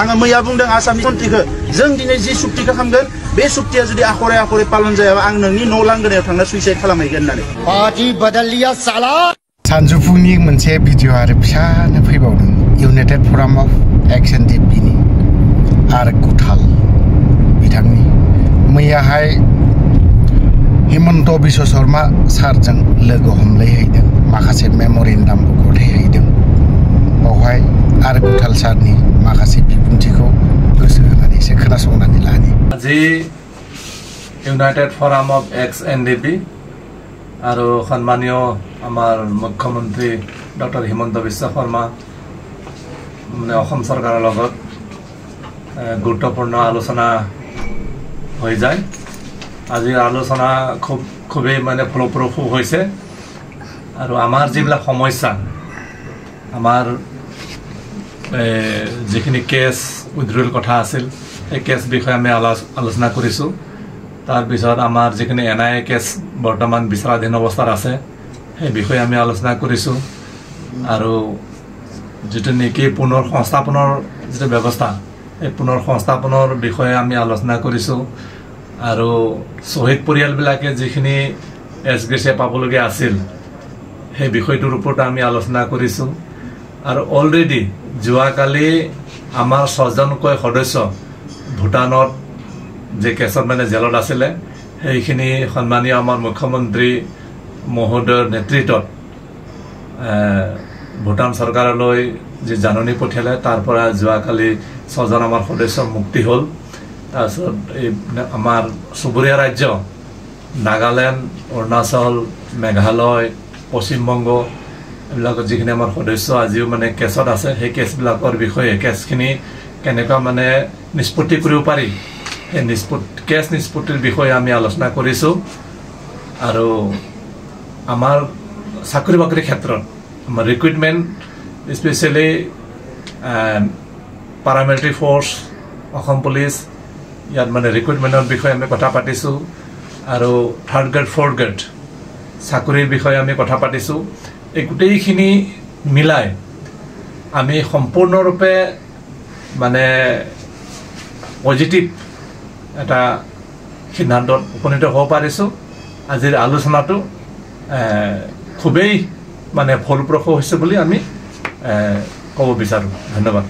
आङो मैया बुंदों आसामनि मन्थ्रिखौ जों दिनै जि सुक्तिखौ खालामगोन बे सुक्तिया जुदि आखरे आखरे पालन जायाबा आं नोंनि न' लांगोनायाव थांना सुइसाइड खालामहैगोन होननानै पार्टी बदलिया साला सानजौफुनि मोनसे भिडिअ आरो फिसानो फैबावदों इउनाइटेड फराम अफ एक्सन डिपिनि आर गुथाल बिथांनि मैयाहाय हिमन्त बिश्व शर्मा सारजों लोगो हमलायहैदों माखासे मेम'रेन्डामबो गथायहैदों बावहाय आर गुथाल सारनि माखासे बिबुंथिखौ गोसो होनानै एसे खोनासंनानै लानि আজি United from of x NDP और सम्मानीय आमार मुख्यमंत्री डॉक्टर हिमंत बिश्व शर्मा मैं सरकार गुरुत्वपूर्ण आलोचना हो जाए आज आलोचना खूब माने फलप्रसू होइसे और आमार जिबिला समस्या आमार जिखिनि केस उइथड्रल कथा आसिल ए केस विषय आमी आलोचना करिसु तार पिছত आमार जिखिनि एनआईए केस बर्तमान विचाराधीन अवस्थार आछे हे विषय आमी आलोचना करिसु आरो जेतु नेকি पुनर संस्थापনৰ जेतु व्यवस्था ए पुनर संस्थापনৰ विषय आमी आलोचना करिसु आरो शहीद परियालबिलाके जिखिनि एसग्रेसिया पाबलगे आसिल हे विषयটোৰ ওপৰত आमी आलोचना करिसु आरो अलरेडी जुवाकाली आमार 6জনকৈ सदस्य भूटाনত जे केसत माने जेलत आছিলে সেইখিনি সম্মানীয় आमार मुख्यमंत्री महोदयर नेतृत्वत भूटान सरकारলৈ जे জাননী পঠিয়ালে তাৰ পৰা जुवाकाली 6জন आमार सदस्य मुक्ति हल তাৰছত आमार सुबुरिया राज्य नागालैंड अरुणाचल मेघालय पश्चिमबंग एबिलाक जिखिनि आमार सदस्य आजिও माने केसत আছে সেই केसबिलाকৰ বিষয়ে केसखिनि केनेका माने निष्पत्ति কৰিব पारि केस निष्पत्तिर विषय आमी आलोचना करिसु आरो आमार चाकरी बाकरी क्षेत्र आमार recruitment specially paramilitary force Assam police यात माने रिक्रुटमेंटर विषय आमी कथा पातिसु आरो थर्ड ग्रेड फोर्थ ग्रेड चाकरीर विषय आमी कथा पातिसु এই গোটেইখিনি মিলাই আমি সম্পূৰ্ণৰূপে মানে পজিটিভ এটা সিদ্ধান্তত উপনীত হ'ব পাৰিছো আজিৰ আলোচনাটো খুবেই মানে ফলপ্ৰসূ হৈছে বুলি আমি ক'ব বিচাৰো ধন্যবাদ